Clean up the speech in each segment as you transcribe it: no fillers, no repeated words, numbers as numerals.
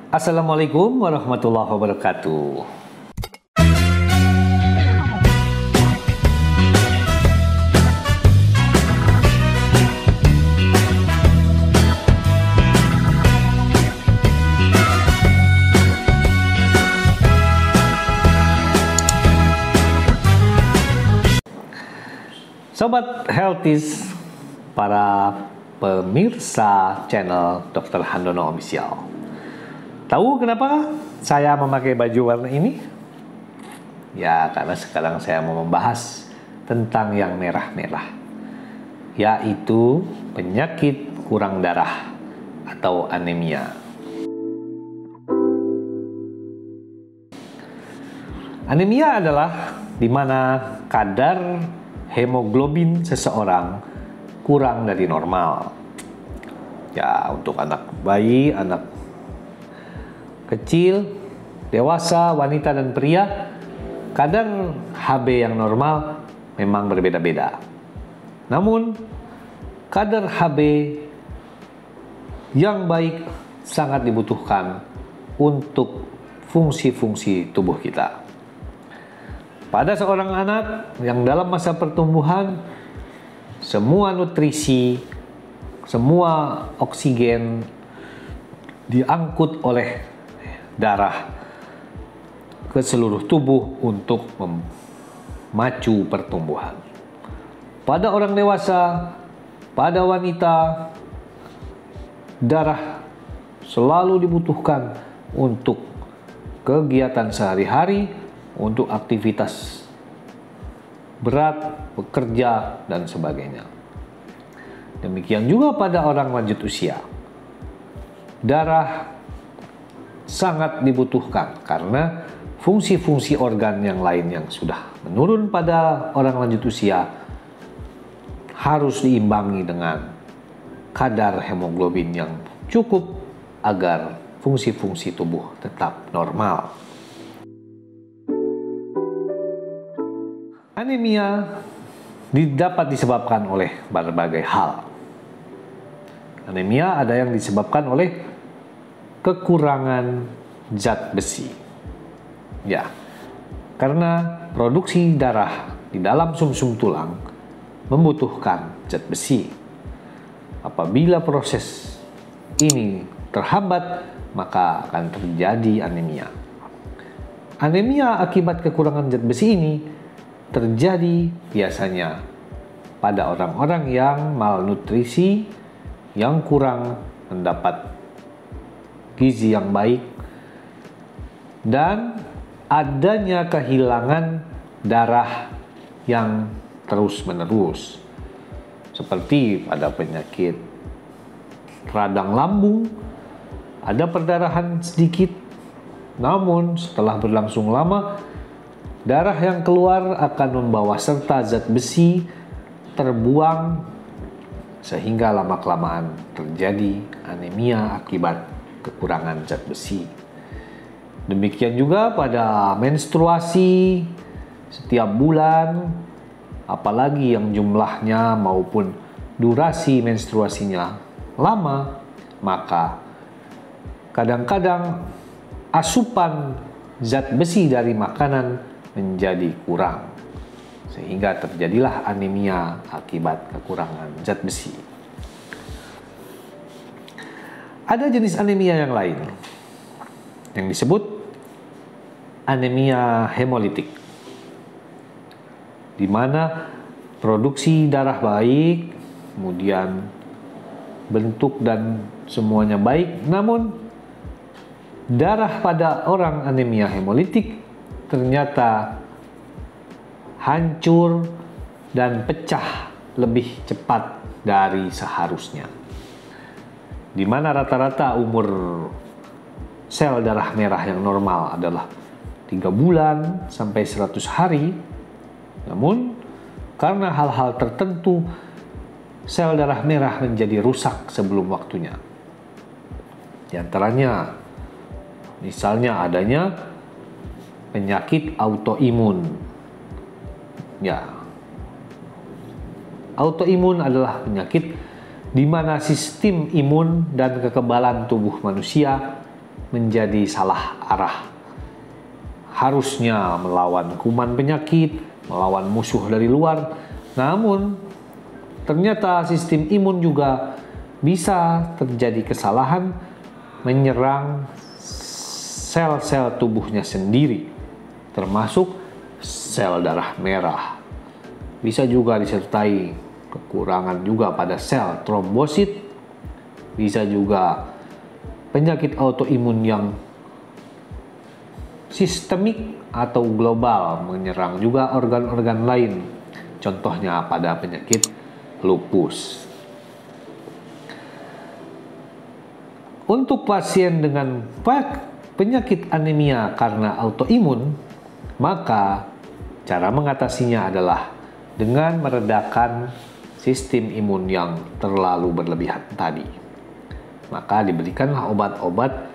Assalamualaikum warahmatullahi wabarakatuh. Sobat Healthies, para pemirsa channel Dr. Handono Official. Tahu kenapa saya memakai baju warna ini? Ya, karena sekarang saya mau membahas tentang yang merah-merah, yaitu penyakit kurang darah atau anemia. Anemia adalah di mana kadar hemoglobin seseorang kurang dari normal. Ya, untuk anak bayi, anak kecil, dewasa, wanita, dan pria, kadar Hb yang normal memang berbeda-beda. Namun, kadar Hb yang baik sangat dibutuhkan untuk fungsi-fungsi tubuh kita. Pada seorang anak yang dalam masa pertumbuhan, semua nutrisi, semua oksigen diangkut oleh darah ke seluruh tubuh untuk memacu pertumbuhan. Pada orang dewasa, pada wanita, darah selalu dibutuhkan untuk kegiatan sehari-hari, untuk aktivitas berat, bekerja, dan sebagainya. Demikian juga pada orang lanjut usia. Darah sangat dibutuhkan karena fungsi-fungsi organ yang lain yang sudah menurun pada orang lanjut usia harus diimbangi dengan kadar hemoglobin yang cukup agar fungsi-fungsi tubuh tetap normal. Anemia dapat disebabkan oleh berbagai hal. Anemia ada yang disebabkan oleh kekurangan zat besi. Ya, karena produksi darah di dalam sumsum tulang membutuhkan zat besi. Apabila proses ini terhambat, maka akan terjadi anemia. Anemia akibat kekurangan zat besi ini terjadi biasanya pada orang-orang yang malnutrisi, yang kurang mendapat gizi yang baik, dan adanya kehilangan darah yang terus-menerus, seperti pada penyakit radang lambung, ada perdarahan sedikit, namun setelah berlangsung lama, darah yang keluar akan membawa serta zat besi terbuang, sehingga lama-kelamaan terjadi anemia akibat kekurangan zat besi. Demikian juga pada menstruasi setiap bulan, apalagi yang jumlahnya maupun durasi menstruasinya lama, maka kadang-kadang asupan zat besi dari makanan menjadi kurang, sehingga terjadilah anemia akibat kekurangan zat besi. Ada jenis anemia yang lain yang disebut anemia hemolitik, di mana produksi darah baik, kemudian bentuk dan semuanya baik, namun darah pada orang anemia hemolitik ternyata hancur dan pecah lebih cepat dari seharusnya, di mana rata-rata umur sel darah merah yang normal adalah 3 bulan sampai 100 hari. Namun, karena hal-hal tertentu, sel darah merah menjadi rusak sebelum waktunya. Di antaranya, misalnya adanya penyakit autoimun. Ya, autoimun adalah penyakit di mana sistem imun dan kekebalan tubuh manusia menjadi salah arah. Harusnya melawan kuman penyakit, melawan musuh dari luar, namun ternyata sistem imun juga bisa terjadi kesalahan menyerang sel-sel tubuhnya sendiri, termasuk sel darah merah. Bisa juga disertai kekurangan juga pada sel trombosit, bisa juga penyakit autoimun yang sistemik atau global menyerang juga organ-organ lain, contohnya pada penyakit lupus. Untuk pasien dengan penyakit anemia karena autoimun, maka cara mengatasinya adalah dengan meredakan sistem imun yang terlalu berlebihan tadi. Maka diberikanlah obat-obat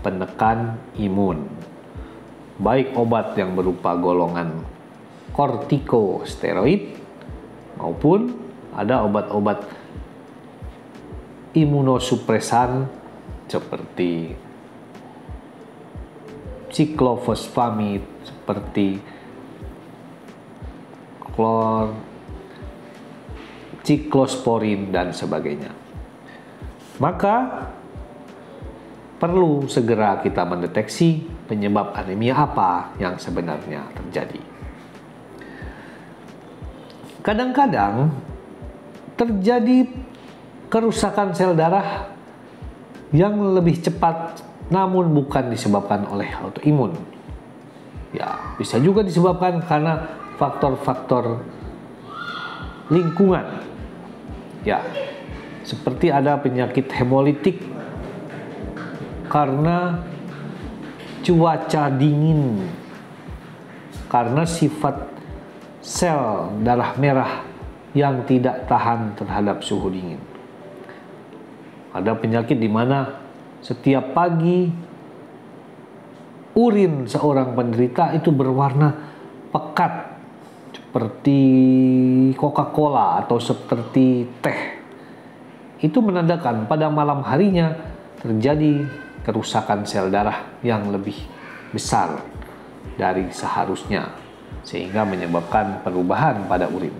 penekan imun, baik obat yang berupa golongan kortikosteroid maupun ada obat-obat imunosupresan seperti siklofosfamid, seperti ciklosporin dan sebagainya. Maka perlu segera kita mendeteksi penyebab anemia apa yang sebenarnya terjadi. Kadang-kadang terjadi kerusakan sel darah yang lebih cepat namun bukan disebabkan oleh autoimun. Ya, bisa juga disebabkan karena faktor-faktor lingkungan. Ya, seperti ada penyakit hemolitik karena cuaca dingin, karena sifat sel darah merah yang tidak tahan terhadap suhu dingin. Ada penyakit di mana setiap pagi urin seorang penderita itu berwarna pekat seperti Coca-Cola atau seperti teh. Itu menandakan pada malam harinya terjadi kerusakan sel darah yang lebih besar dari seharusnya, sehingga menyebabkan perubahan pada urin.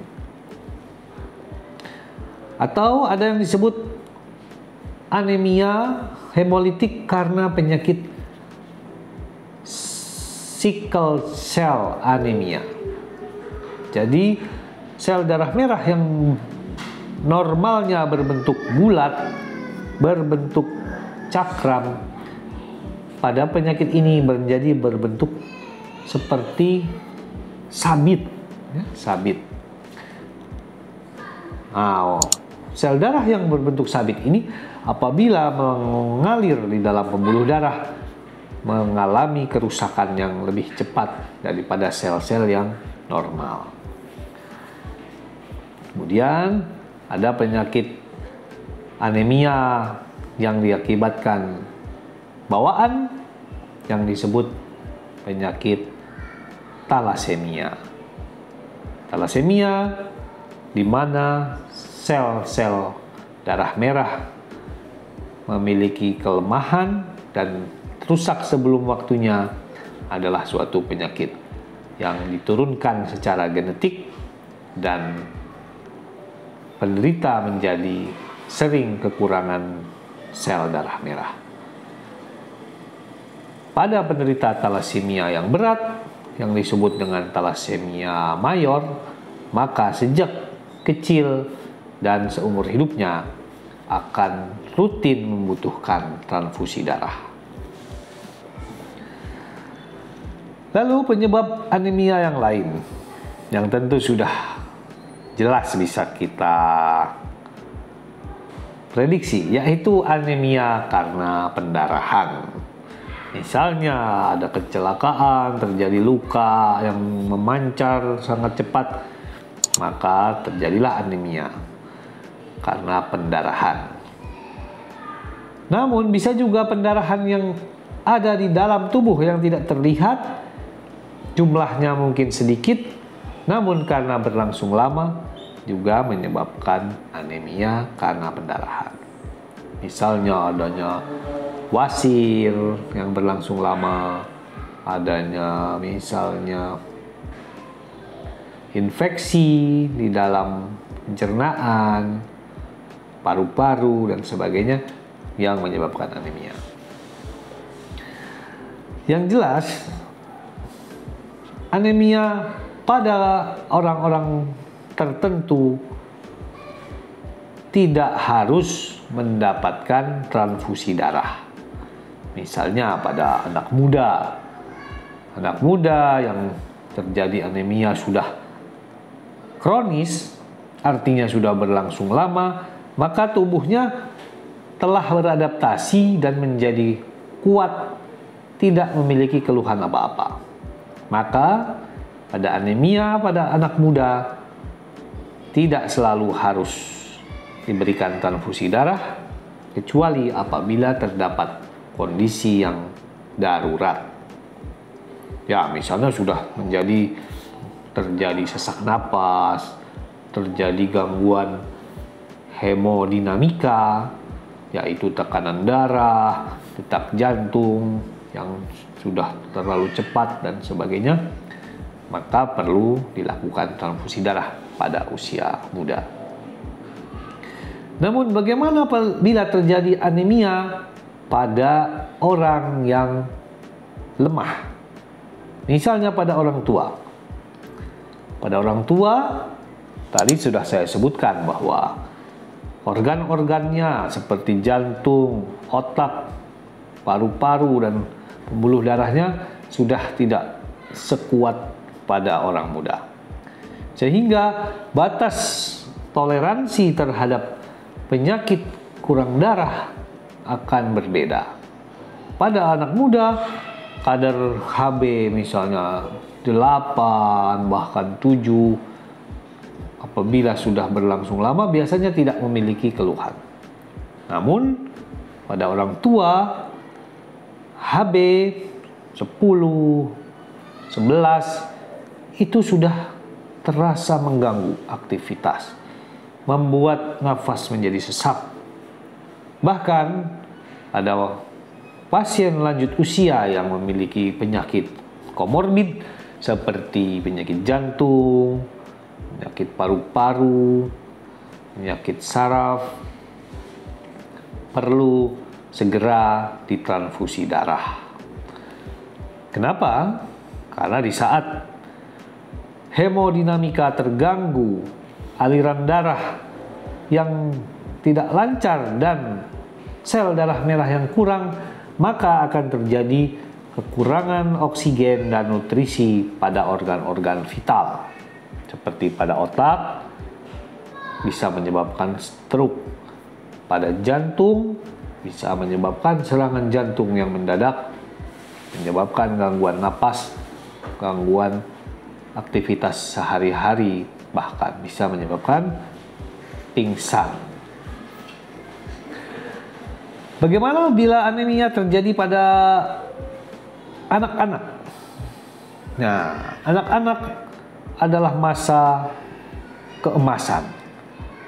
Atau ada yang disebut anemia hemolitik karena penyakit sickle cell anemia. Jadi sel darah merah yang normalnya berbentuk bulat, berbentuk cakram, pada penyakit ini menjadi berbentuk seperti sabit, ya, sabit. Nah, sel darah yang berbentuk sabit ini apabila mengalir di dalam pembuluh darah mengalami kerusakan yang lebih cepat daripada sel-sel yang normal. Kemudian ada penyakit anemia yang diakibatkan bawaan yang disebut penyakit talasemia. Talasemia di mana sel-sel darah merah memiliki kelemahan dan rusak sebelum waktunya adalah suatu penyakit yang diturunkan secara genetik dan penderita menjadi sering kekurangan sel darah merah. Pada penderita talasemia yang berat yang disebut dengan talasemia mayor, maka sejak kecil dan seumur hidupnya akan rutin membutuhkan transfusi darah. Lalu penyebab anemia yang lain yang tentu sudah jelas bisa kita prediksi, yaitu anemia karena pendarahan. Misalnya ada kecelakaan, terjadi luka yang memancar sangat cepat, maka terjadilah anemia karena pendarahan. Namun bisa juga pendarahan yang ada di dalam tubuh yang tidak terlihat, jumlahnya mungkin sedikit, namun karena berlangsung lama juga menyebabkan anemia karena pendarahan. Misalnya adanya wasir yang berlangsung lama, adanya misalnya infeksi di dalam pencernaan, paru-paru dan sebagainya yang menyebabkan anemia. Yang jelas, anemia pada orang-orang tertentu tidak harus mendapatkan transfusi darah. Misalnya pada anak muda yang terjadi anemia sudah kronis, artinya sudah berlangsung lama, maka tubuhnya telah beradaptasi dan menjadi kuat, tidak memiliki keluhan apa-apa. Maka pada anemia pada anak muda tidak selalu harus diberikan transfusi darah, kecuali apabila terdapat kondisi yang darurat. Ya, misalnya sudah terjadi sesak napas, terjadi gangguan hemodinamika, yaitu tekanan darah, detak jantung yang sudah terlalu cepat dan sebagainya, maka perlu dilakukan transfusi darah pada usia muda. Namun bagaimana bila terjadi anemia pada orang yang lemah? Misalnya pada orang tua. Pada orang tua, tadi sudah saya sebutkan bahwa organ-organnya seperti jantung, otak, paru-paru, dan pembuluh darahnya sudah tidak sekuat pada orang muda. Sehingga batas toleransi terhadap penyakit kurang darah akan berbeda. Pada anak muda, kadar Hb misalnya 8 bahkan 7, apabila sudah berlangsung lama biasanya tidak memiliki keluhan. Namun pada orang tua Hb 10, 11 itu sudah terasa mengganggu aktivitas, membuat nafas menjadi sesak. Bahkan ada pasien lanjut usia yang memiliki penyakit komorbid seperti penyakit jantung, penyakit paru-paru, penyakit saraf, perlu segera ditransfusi darah. Kenapa? Karena di saat hemodinamika terganggu, aliran darah yang tidak lancar dan sel darah merah yang kurang, maka akan terjadi kekurangan oksigen dan nutrisi pada organ-organ vital. Seperti pada otak, bisa menyebabkan stroke. Pada jantung, bisa menyebabkan serangan jantung yang mendadak, menyebabkan gangguan napas, gangguan aktivitas sehari-hari, bahkan bisa menyebabkan pingsan. Bagaimana bila anemia terjadi pada anak-anak? Nah, anak-anak adalah masa keemasan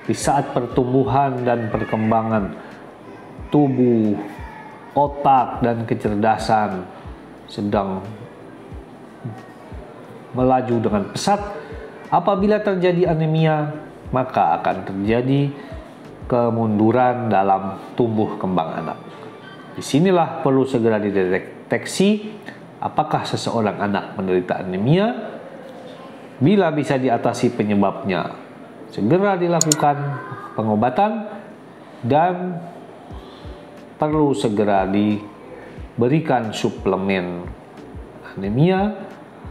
di saat pertumbuhan dan perkembangan tubuh, otak, dan kecerdasan sedang melaju dengan pesat. Apabila terjadi anemia, maka akan terjadi kemunduran dalam tumbuh kembang anak. Disinilah perlu segera dideteksi apakah seseorang anak menderita anemia. Bila bisa diatasi penyebabnya, segera dilakukan pengobatan dan perlu segera diberikan suplemen anemia,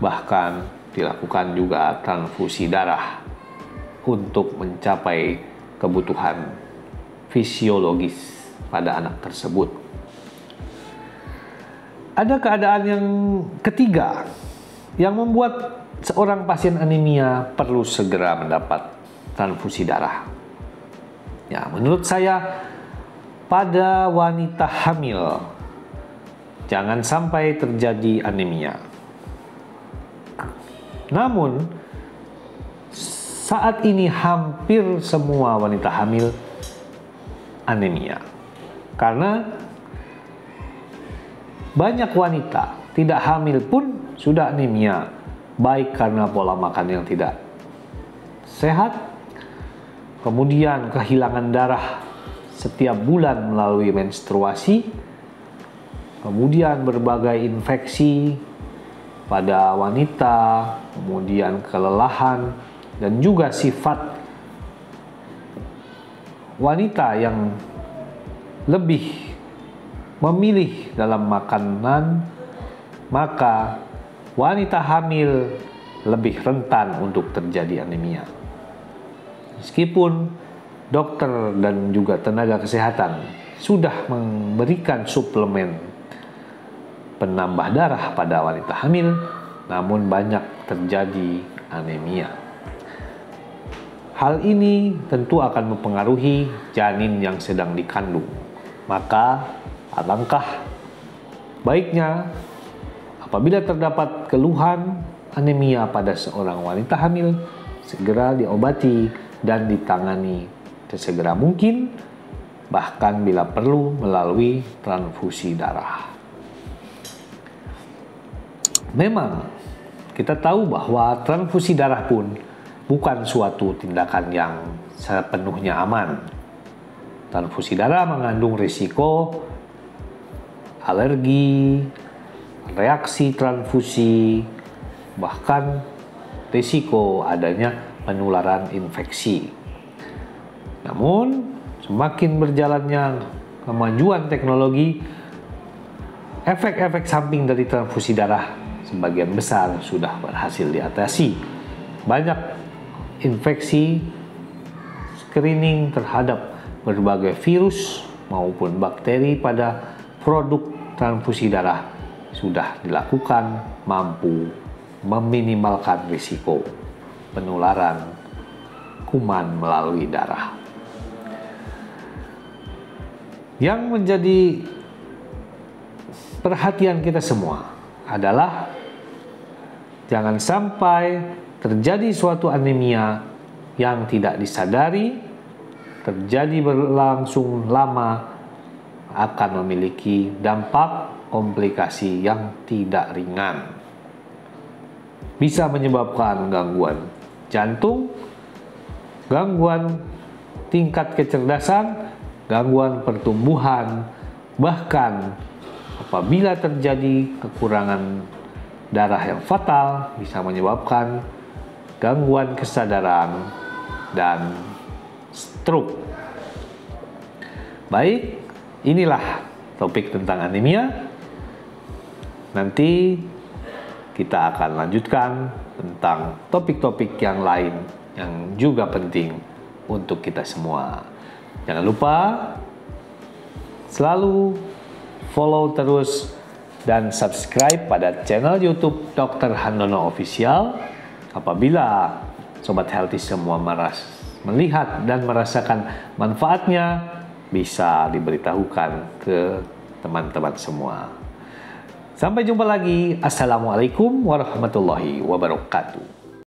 bahkan dilakukan juga transfusi darah untuk mencapai kebutuhan fisiologis pada anak tersebut. Ada keadaan yang ketiga yang membuat seorang pasien anemia perlu segera mendapat transfusi darah. Ya, menurut saya pada wanita hamil jangan sampai terjadi anemia. Namun saat ini hampir semua wanita hamil anemia karena Banyak wanita tidak hamil pun sudah anemia, baik karena pola makan yang tidak sehat, kemudian kehilangan darah setiap bulan melalui menstruasi, kemudian berbagai infeksi pada wanita, kemudian kelelahan, dan juga sifat wanita yang lebih memilih dalam makanan, maka wanita hamil lebih rentan untuk terjadi anemia. Meskipun dokter dan juga tenaga kesehatan sudah memberikan suplemen penambah darah pada wanita hamil, namun banyak terjadi anemia. Hal ini tentu akan mempengaruhi janin yang sedang dikandung. Maka alangkah baiknya apabila terdapat keluhan anemia pada seorang wanita hamil, segera diobati dan ditangani sesegera mungkin, bahkan bila perlu melalui transfusi darah. Memang kita tahu bahwa transfusi darah pun bukan suatu tindakan yang sepenuhnya aman. Transfusi darah mengandung risiko alergi, reaksi transfusi, bahkan risiko adanya penularan infeksi. Namun, semakin berjalannya kemajuan teknologi, efek-efek samping dari transfusi darah sebagian besar sudah berhasil diatasi. Banyak infeksi, screening terhadap berbagai virus maupun bakteri pada produk transfusi darah sudah dilakukan, mampu meminimalkan risiko penularan kuman melalui darah. Yang menjadi perhatian kita semua adalah jangan sampai terjadi suatu anemia yang tidak disadari, terjadi berlangsung lama, akan memiliki dampak komplikasi yang tidak ringan. Bisa menyebabkan gangguan jantung, gangguan tingkat kecerdasan, gangguan pertumbuhan, bahkan apabila terjadi kekurangan darah yang fatal bisa menyebabkan gangguan kesadaran dan stroke. Baik, inilah topik tentang anemia. Nanti kita akan lanjutkan tentang topik-topik yang lain yang juga penting untuk kita semua. Jangan lupa selalu follow terus dan subscribe pada channel YouTube Dr. Handono Official. Apabila Sobat Healthy semua melihat dan merasakan manfaatnya, bisa diberitahukan ke teman-teman semua. Sampai jumpa lagi. Assalamualaikum warahmatullahi wabarakatuh.